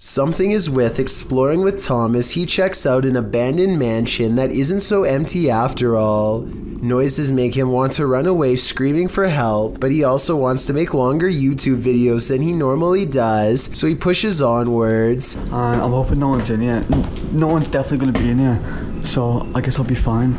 Something is with exploring with Tom as he checks out an abandoned mansion that isn't so empty after all. Noises make him want to run away screaming for help, but he also wants to make longer YouTube videos than he normally does, so he pushes onwards. I'm hoping no one's in here. No one's definitely gonna be in here, so I guess I'll be fine.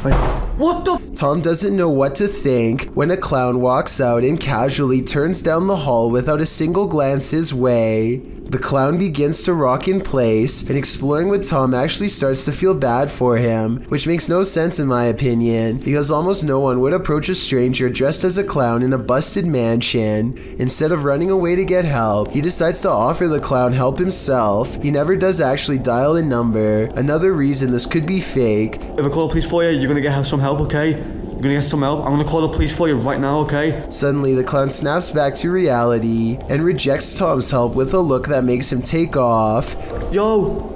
Wait, what the? Tom doesn't know what to think when a clown walks out and casually turns down the hall without a single glance his way. The clown begins to rock in place, and exploring with Tom actually starts to feel bad for him, which makes no sense in my opinion, because almost no one would approach a stranger dressed as a clown in a busted mansion. Instead of running away to get help, he decides to offer the clown help himself. He never does actually dial a number, another reason this could be fake. If I call the police for you, you're gonna get some help, okay? You're gonna get some help. I'm gonna call the police for you right now, okay? Suddenly, the clown snaps back to reality and rejects Tom's help with a look that makes him take off. Yo,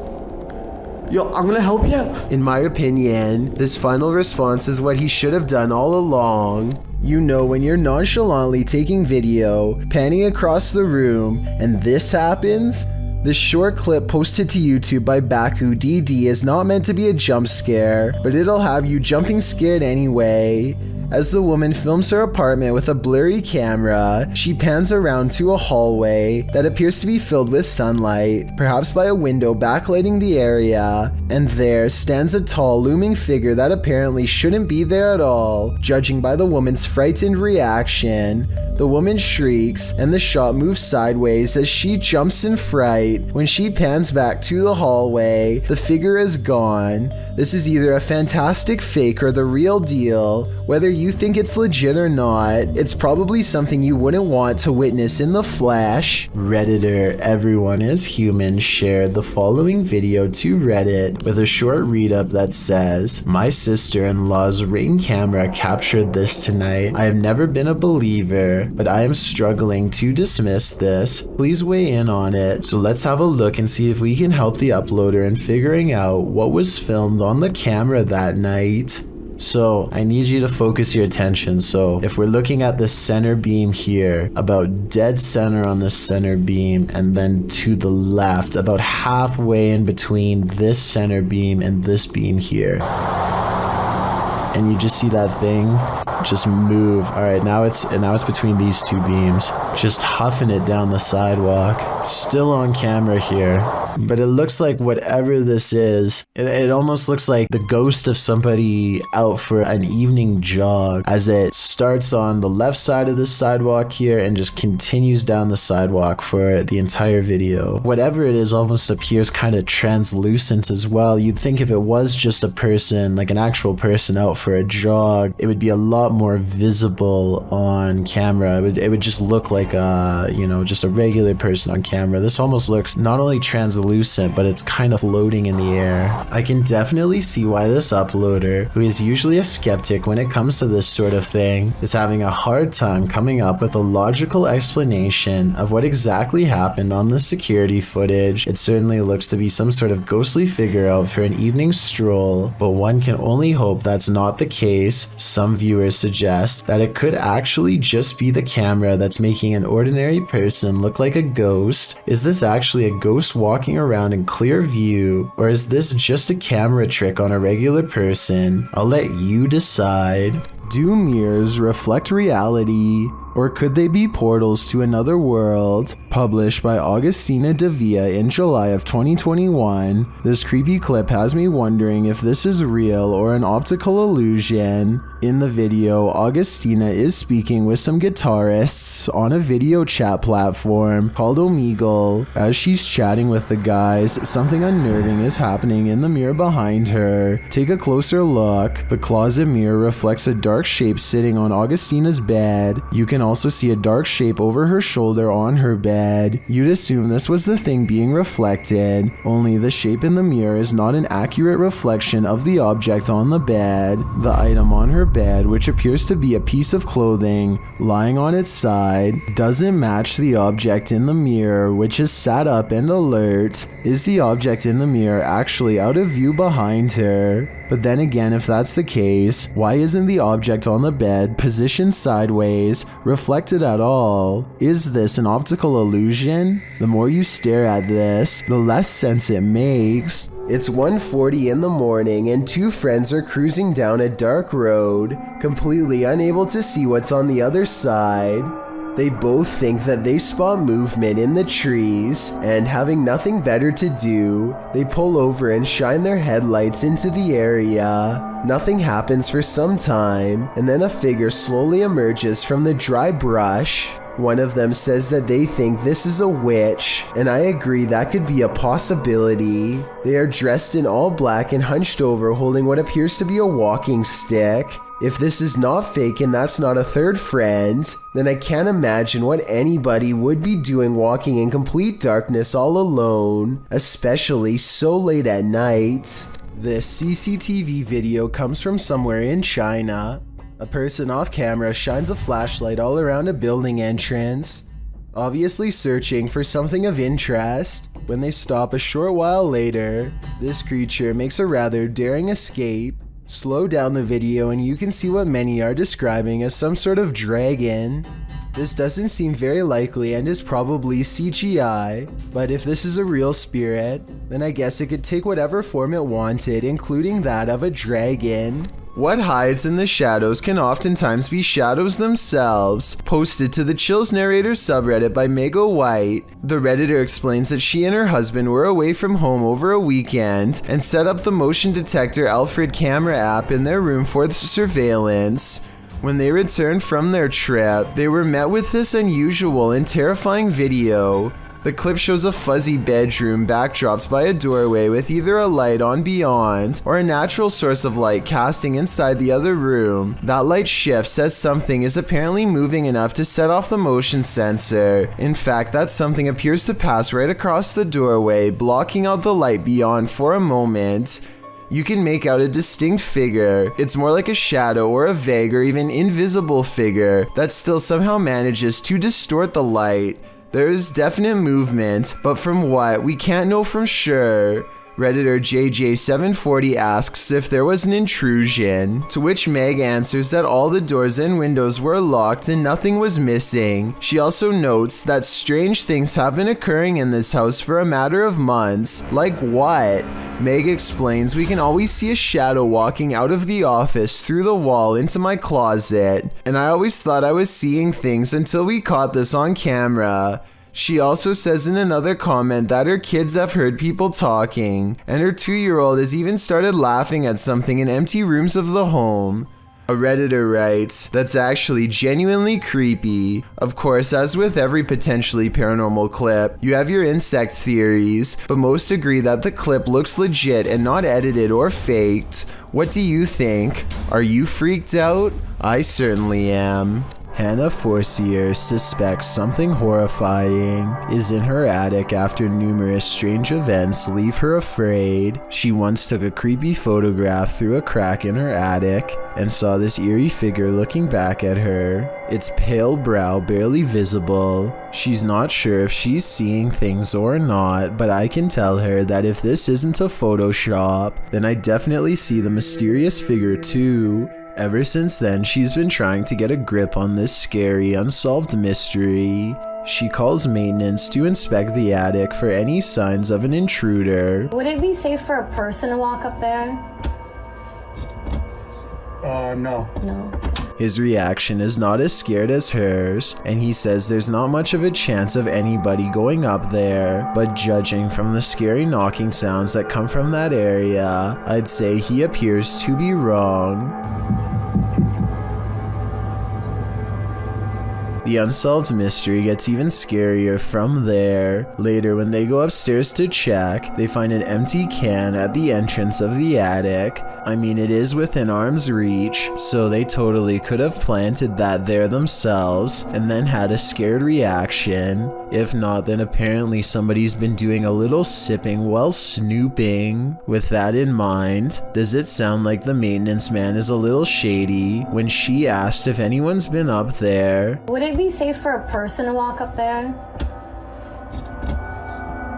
I'm gonna help you. In my opinion, this final response is what he should have done all along. You know, when you're nonchalantly taking video, panning across the room, and this happens? This short clip posted to YouTube by Baku DD is not meant to be a jump scare, but it'll have you jumping scared anyway. As the woman films her apartment with a blurry camera, she pans around to a hallway that appears to be filled with sunlight, perhaps by a window backlighting the area, and there stands a tall, looming figure that apparently shouldn't be there at all, judging by the woman's frightened reaction. The woman shrieks, and the shot moves sideways as she jumps in fright. When she pans back to the hallway, the figure is gone. This is either a fantastic fake or the real deal. Whether you think it's legit or not, it's probably something you wouldn't want to witness in the flesh. Redditor Everyone is Human shared the following video to Reddit with a short read-up that says, "My sister-in-law's Ring camera captured this tonight. I have never been a believer, but I am struggling to dismiss this. Please weigh in on it." So let's have a look and see if we can help the uploader in figuring out what was filmed on the camera that night. So I need you to focus your attention. So if we're looking at the center beam here, about dead center on the center beam, and then to the left, about halfway in between this center beam and this beam here. And you just see that thing just move. All right, now it's between these two beams, just huffing it down the sidewalk. Still on camera here, but it looks like whatever this is, it almost looks like the ghost of somebody out for an evening jog, as it starts on the left side of the sidewalk here and just continues down the sidewalk for the entire video. Whatever it is almost appears kind of translucent as well. You'd think if it was just a person, like an actual person out for a jog, it would be a lot more visible on camera. It would just look like a, you know, just a regular person on camera. This almost looks not only translucent, but it's kind of floating in the air. I can definitely see why this uploader, who is usually a skeptic when it comes to this sort of thing, is having a hard time coming up with a logical explanation of what exactly happened on the security footage. It certainly looks to be some sort of ghostly figure out for an evening stroll, but one can only hope that's not the case. Some viewers suggest that it could actually just be the camera that's making an ordinary person look like a ghost. Is this actually a ghost walking around in clear view, or is this just a camera trick on a regular person? I'll let you decide. Do mirrors reflect reality, or could they be portals to another world? Published by Augustina Devia in July of 2021, this creepy clip has me wondering if this is real or an optical illusion. In the video, Augustina is speaking with some guitarists on a video chat platform called Omegle. As she's chatting with the guys, something unnerving is happening in the mirror behind her. Take a closer look. The closet mirror reflects a dark shape sitting on Augustina's bed. You can also see a dark shape over her shoulder on her bed. You'd assume this was the thing being reflected, only the shape in the mirror is not an accurate reflection of the object on the bed. The item on her bed, which appears to be a piece of clothing lying on its side, doesn't match the object in the mirror, which is sat up and alert. Is the object in the mirror actually out of view behind her? But then again, if that's the case, why isn't the object on the bed positioned sideways, reflected at all? Is this an optical illusion? The more you stare at this, the less sense it makes. It's 1:40 in the morning and two friends are cruising down a dark road, completely unable to see what's on the other side. They both think that they spot movement in the trees, and having nothing better to do, they pull over and shine their headlights into the area. Nothing happens for some time, and then a figure slowly emerges from the dry brush. One of them says that they think this is a witch, and I agree that could be a possibility. They are dressed in all black and hunched over, holding what appears to be a walking stick. If this is not fake and that's not a third friend, then I can't imagine what anybody would be doing walking in complete darkness all alone, especially so late at night. This CCTV video comes from somewhere in China. A person off camera shines a flashlight all around a building entrance, obviously searching for something of interest. When they stop a short while later, this creature makes a rather daring escape. Slow down the video and you can see what many are describing as some sort of dragon. This doesn't seem very likely and is probably CGI, but if this is a real spirit, then I guess it could take whatever form it wanted, including that of a dragon. What hides in the shadows can oftentimes be shadows themselves. Posted to the Chills Narrator subreddit by Mego White, the Redditor explains that she and her husband were away from home over a weekend and set up the motion detector Alfred camera app in their room for the surveillance. When they returned from their trip, they were met with this unusual and terrifying video. The clip shows a fuzzy bedroom backdropped by a doorway with either a light on beyond or a natural source of light casting inside the other room. That light shifts as something is apparently moving enough to set off the motion sensor. In fact, that something appears to pass right across the doorway, blocking out the light beyond for a moment. You can make out a distinct figure. It's more like a shadow or a vague or even invisible figure that still somehow manages to distort the light. There is definite movement, but from what, we can't know for sure. Redditor JJ740 asks if there was an intrusion, to which Meg answers that all the doors and windows were locked and nothing was missing. She also notes that strange things have been occurring in this house for a matter of months. Like what? Meg explains we can always see a shadow walking out of the office through the wall into my closet, and I always thought I was seeing things until we caught this on camera. She also says in another comment that her kids have heard people talking, and her 2-year-old has even started laughing at something in empty rooms of the home. A Redditor writes, "That's actually genuinely creepy." Of course, as with every potentially paranormal clip, you have your insect theories, but most agree that the clip looks legit and not edited or faked. What do you think? Are you freaked out? I certainly am. Hannah Forcier suspects something horrifying is in her attic after numerous strange events leave her afraid. She once took a creepy photograph through a crack in her attic and saw this eerie figure looking back at her, its pale brow barely visible. She's not sure if she's seeing things or not, but I can tell her that if this isn't a Photoshop, then I definitely see the mysterious figure too. Ever since then, she's been trying to get a grip on this scary, unsolved mystery. She calls maintenance to inspect the attic for any signs of an intruder. Would it be safe for a person to walk up there? No. No. His reaction is not as scared as hers, and he says there's not much of a chance of anybody going up there, but judging from the scary knocking sounds that come from that area, I'd say he appears to be wrong. The unsolved mystery gets even scarier from there. Later, when they go upstairs to check, they find an empty can at the entrance of the attic. I mean, it is within arm's reach, so they totally could have planted that there themselves and then had a scared reaction. If not, then apparently somebody's been doing a little sipping while snooping. With that in mind, does it sound like the maintenance man is a little shady when she asked if anyone's been up there? Would it be safe for a person to walk up there?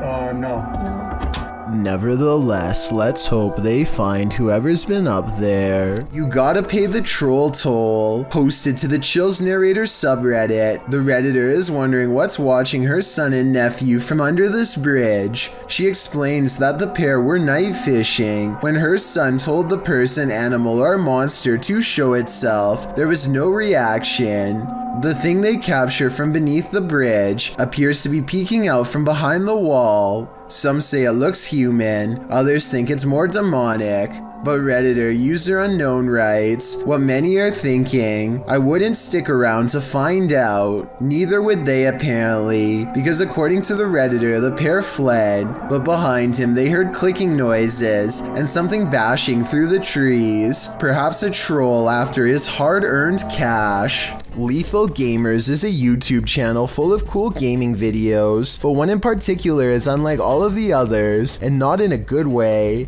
No. No. Nevertheless, let's hope they find whoever's been up there. You gotta pay the troll toll. Posted to the Chills Narrator subreddit. The Redditor is wondering what's watching her son and nephew from under this bridge. She explains that the pair were night fishing. When her son told the person, animal, or monster to show itself, there was no reaction. The thing they capture from beneath the bridge appears to be peeking out from behind the wall. Some say it looks human, others think it's more demonic. But Redditor user unknown writes, what many are thinking, I wouldn't stick around to find out. Neither would they apparently, because according to the Redditor, the pair fled, but behind him they heard clicking noises and something bashing through the trees. Perhaps a troll after his hard-earned cash. Lethal Gamers is a YouTube channel full of cool gaming videos, but one in particular is unlike all of the others, and not in a good way.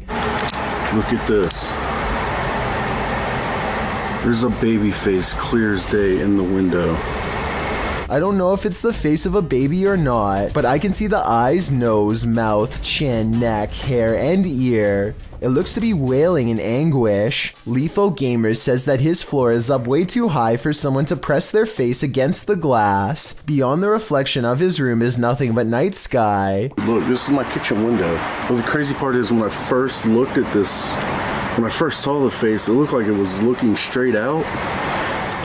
Look at this. There's a baby face clear as day in the window. I don't know if it's the face of a baby or not, but I can see the eyes, nose, mouth, chin, neck, hair, and ear. It looks to be wailing in anguish. Lethal Gamers says that his floor is up way too high for someone to press their face against the glass. Beyond the reflection of his room is nothing but night sky. Look, this is my kitchen window. But the crazy part is when I first looked at this, when I first saw the face, it looked like it was looking straight out.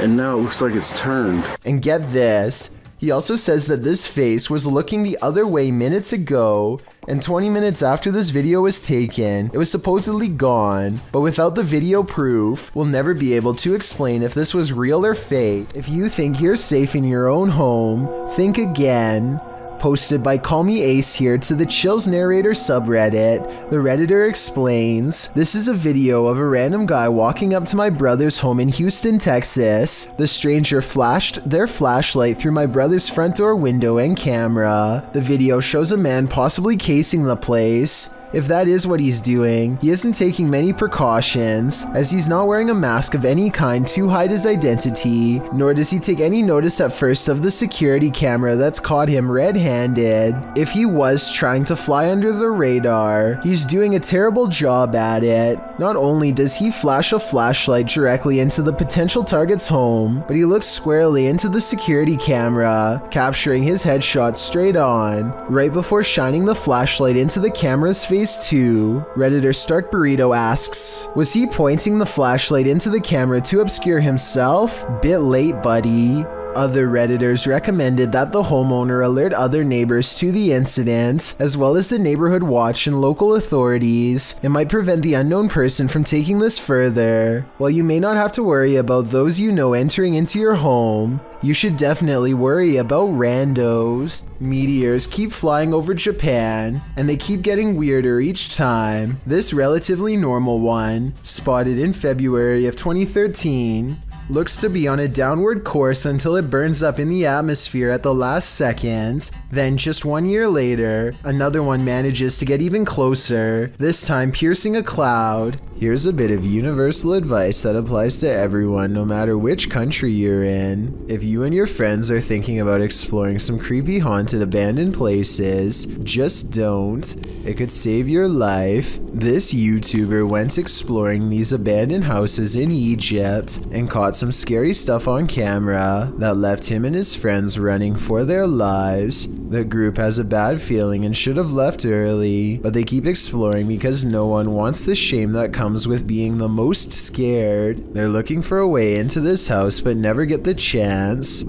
And now it looks like it's turned. And get this. He also says that this face was looking the other way minutes ago, and 20 minutes after this video was taken, it was supposedly gone, but without the video proof, we'll never be able to explain if this was real or fake. If you think you're safe in your own home, think again. Posted by Call Me Ace here to the Chills Narrator subreddit, the Redditor explains, this is a video of a random guy walking up to my brother's home in Houston, Texas. The stranger flashed their flashlight through my brother's front door window and camera. The video shows a man possibly casing the place. If that is what he's doing, he isn't taking many precautions, as he's not wearing a mask of any kind to hide his identity, nor does he take any notice at first of the security camera that's caught him red-handed. If he was trying to fly under the radar, he's doing a terrible job at it. Not only does he flash a flashlight directly into the potential target's home, but he looks squarely into the security camera, capturing his headshot straight on. Right before shining the flashlight into the camera's face too, Redditor Stark Burrito asks, was he pointing the flashlight into the camera to obscure himself? Bit late, buddy. Other Redditors recommended that the homeowner alert other neighbors to the incident, as well as the neighborhood watch and local authorities. It might prevent the unknown person from taking this further. While you may not have to worry about those you know entering into your home, you should definitely worry about randos. Meteors keep flying over Japan, and they keep getting weirder each time. This relatively normal one, spotted in February of 2013, looks to be on a downward course until it burns up in the atmosphere at the last second. Then just 1 year later, another one manages to get even closer, this time piercing a cloud. Here's a bit of universal advice that applies to everyone, no matter which country you're in. If you and your friends are thinking about exploring some creepy haunted abandoned places, just don't. It could save your life. This YouTuber went exploring these abandoned houses in Egypt and caught some scary stuff on camera that left him and his friends running for their lives. The group has a bad feeling and should have left early, but they keep exploring because no one wants the shame that comes with being the most scared. They're looking for a way into this house but never get the chance.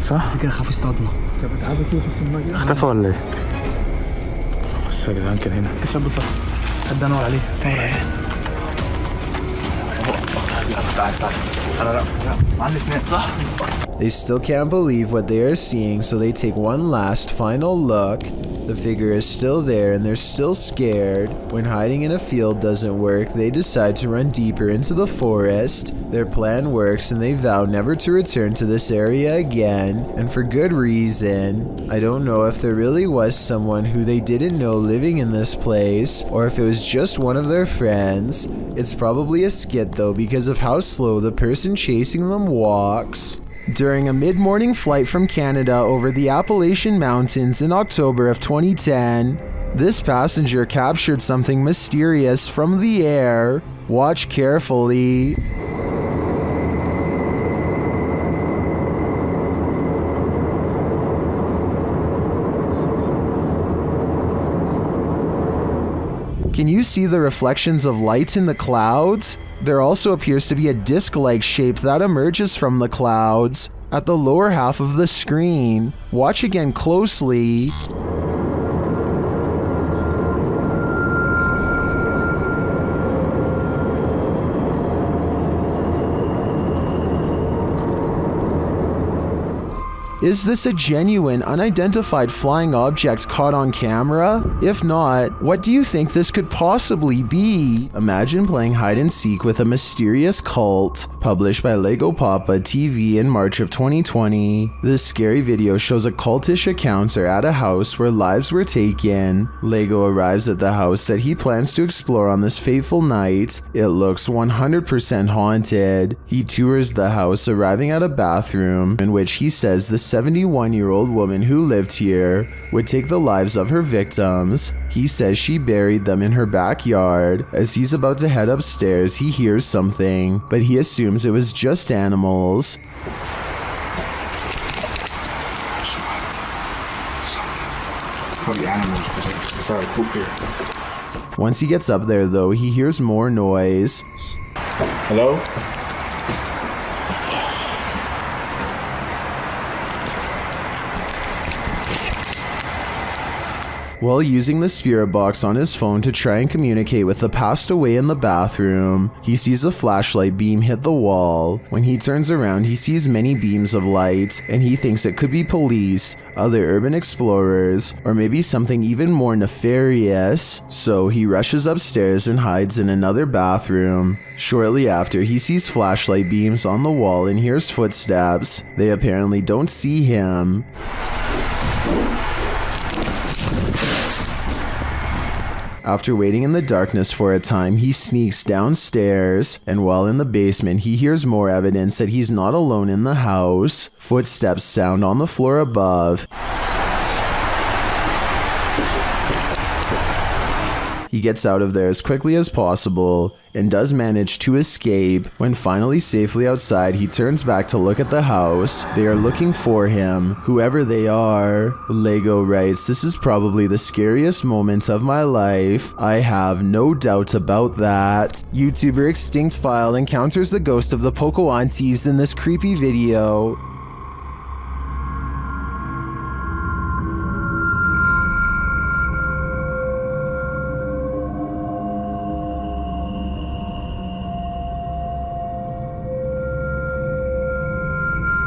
صح كده خاف يصطادنا. بتعبي كده في الميه. اختفى ولا ايه؟ بس يا جدعان كده هنا. الشاب صح. حد انور عليه. تعال تعال. انا لا معلش صح. They still can't believe what they are seeing, so they take one last final look. The figure is still there and they're still scared. When hiding in a field doesn't work, they decide to run deeper into the forest. Their plan works and they vow never to return to this area again, and for good reason. I don't know if there really was someone who they didn't know living in this place, or if it was just one of their friends. It's probably a skit though, because of how slow the person chasing them walks. During a mid-morning flight from Canada over the Appalachian Mountains in October of 2010, This passenger captured something mysterious from the air. Watch carefully. Can you see the reflections of light in the clouds? There also appears to be a disc-like shape that emerges from the clouds at the lower half of the screen. Watch again closely. Is this a genuine, unidentified flying object caught on camera? If not, what do you think this could possibly be? Imagine playing hide and seek with a mysterious cult. Published by Lego Papa TV in March of 2020. This scary video shows a cultish encounter at a house where lives were taken. Lego arrives at the house that he plans to explore on this fateful night. It looks 100% haunted. He tours the house, arriving at a bathroom in which he says the 71-year-old woman who lived here would take the lives of her victims. He says she buried them in her backyard. As he's about to head upstairs, he hears something, but he assumes it was just animals. Probably animals because I saw a poop here. Once he gets up there though, he hears more noise. Hello? While using the spirit box on his phone to try and communicate with the passed away in the bathroom, he sees a flashlight beam hit the wall. When he turns around, he sees many beams of light, and he thinks it could be police, other urban explorers, or maybe something even more nefarious. So he rushes upstairs and hides in another bathroom. Shortly after, he sees flashlight beams on the wall and hears footsteps. They apparently don't see him. After waiting in the darkness for a time, he sneaks downstairs, and while in the basement, he hears more evidence that he's not alone in the house. Footsteps sound on the floor above. He gets out of there as quickly as possible and does manage to escape. When finally safely outside, he turns back to look at the house. They are looking for him, whoever they are. Lego writes, "This is probably the scariest moment of my life. I have no doubt about that." YouTuber Extinct File encounters the ghost of the Poco aunties in this creepy video.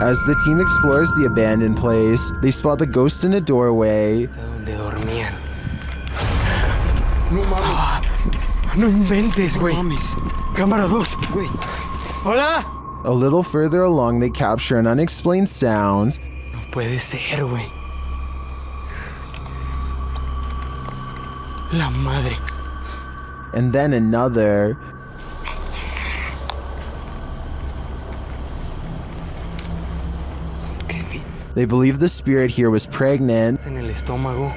As the team explores the abandoned place, they spot the ghost in a doorway. Donde dormían. No mames. No inventes, güey. No mames. Cámara 2, güey. Hola. A little further along, they capture an unexplained sound. No puede ser, güey. La madre. And then another. They believe the spirit here was pregnant. En el estómago.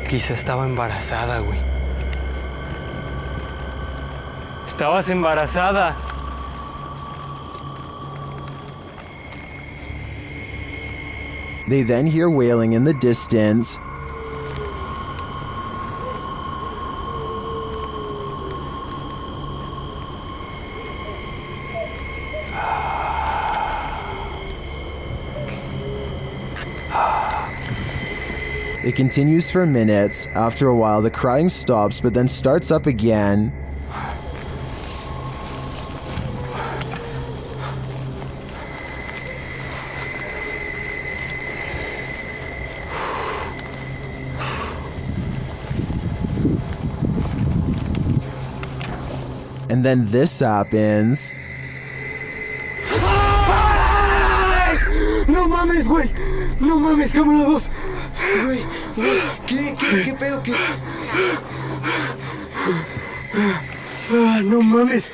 Quizá estaba embarazada, güey. Estabas embarazada. They then hear wailing in the distance. It continues for minutes. After a while, the crying stops, but then starts up again. And then this happens. No mames, güey. No mames, cámara 2. Güey, ¿qué pedo? No mames.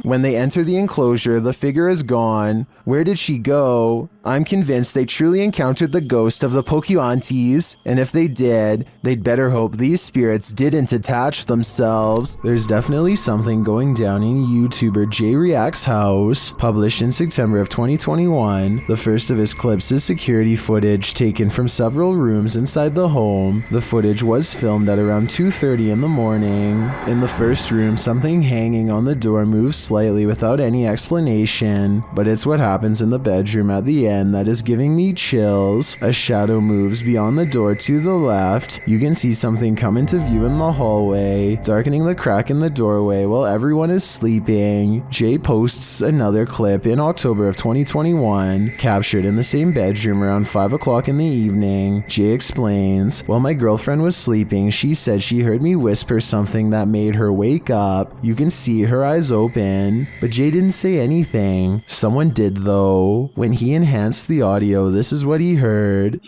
When they enter the enclosure, the figure is gone. Where did she go? I'm convinced they truly encountered the ghost of the Pocuantes, and if they did, they'd better hope these spirits didn't attach themselves. There's definitely something going down in YouTuber Jay React's house. Published in September of 2021, the first of his clips is security footage taken from several rooms inside the home. The footage was filmed at around 2:30 in the morning. In the first room, something hanging on the door moves slightly without any explanation, but it's what happens in the bedroom at the end that is giving me chills. A shadow moves beyond the door to the left. You can see something come into view in the hallway, darkening the crack in the doorway while everyone is sleeping. Jay posts another clip in October of 2021, captured in the same bedroom around 5 o'clock in the evening. Jay explains, "While my girlfriend was sleeping, she said she heard me whisper something that made her wake up. You can see her eyes open, but Jay didn't say anything. Someone did though. When he enhanced the audio, this is what he heard."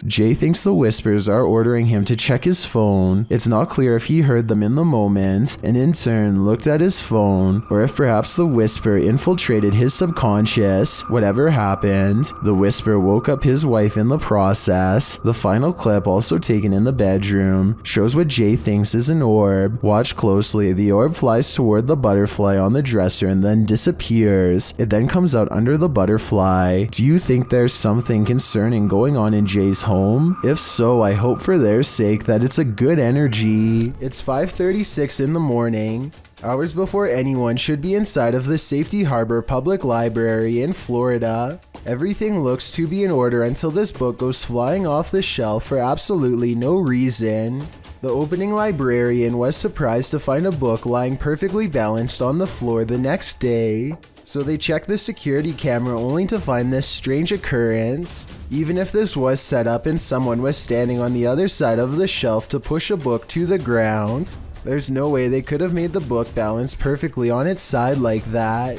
Jay thinks the whispers are ordering him to check his phone. It's not clear if he heard them in the moment and in turn looked at his phone, or if perhaps the whisper infiltrated his subconscious. Whatever happened, the whisper woke up his wife in the process. The final clip, also taken in the bedroom, shows what Jay thinks is an orb. Watch closely. The orb flies toward the butterfly on the dresser and then disappears. It then comes out under the butterfly. Do you think there's something concerning going on in Jay's home? If so, I hope for their sake that it's a good energy. It's 5:36 in the morning, hours before anyone should be inside of the Safety Harbor Public Library in Florida. Everything looks to be in order until this book goes flying off the shelf for absolutely no reason. The opening librarian was surprised to find a book lying perfectly balanced on the floor the next day. So they checked the security camera only to find this strange occurrence. Even if this was set up and someone was standing on the other side of the shelf to push a book to the ground, there's no way they could have made the book balance perfectly on its side like that.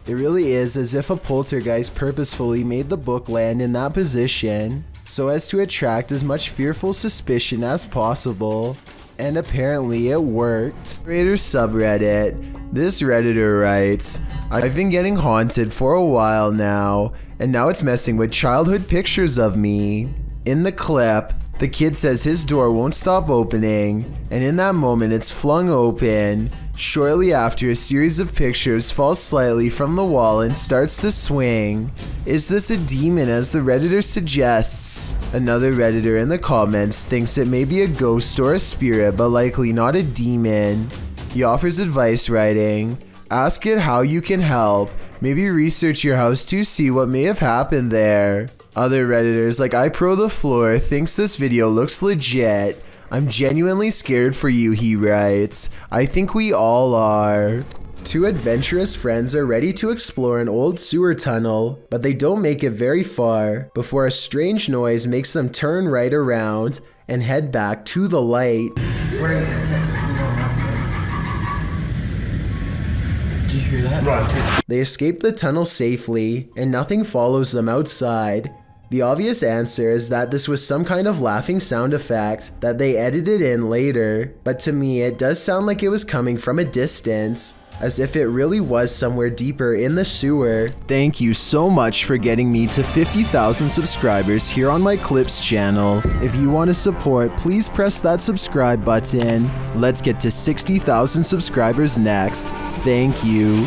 It really is as if a poltergeist purposefully made the book land in that position, so as to attract as much fearful suspicion as possible. And apparently it worked. Narrator subreddit. This Redditor writes, "I've been getting haunted for a while now, and now it's messing with childhood pictures of me." In the clip, the kid says his door won't stop opening, and in that moment it's flung open. Shortly after, a series of pictures falls slightly from the wall and starts to swing. Is this a demon, as the Redditor suggests? Another Redditor in the comments thinks it may be a ghost or a spirit, but likely not a demon. He offers advice, writing, "Ask it how you can help. Maybe research your house to see what may have happened there." Other Redditors like iPro thinks this video looks legit. "I'm genuinely scared for you," he writes. "I think we all are." Two adventurous friends are ready to explore an old sewer tunnel, but they don't make it very far before a strange noise makes them turn right around and head back to the light. Did you hear that? Right. They escape the tunnel safely, and nothing follows them outside. The obvious answer is that this was some kind of laughing sound effect that they edited in later, but to me it does sound like it was coming from a distance, as if it really was somewhere deeper in the sewer. Thank you so much for getting me to 50,000 subscribers here on my Clips channel. If you want to support, please press that subscribe button. Let's get to 60,000 subscribers next. Thank you.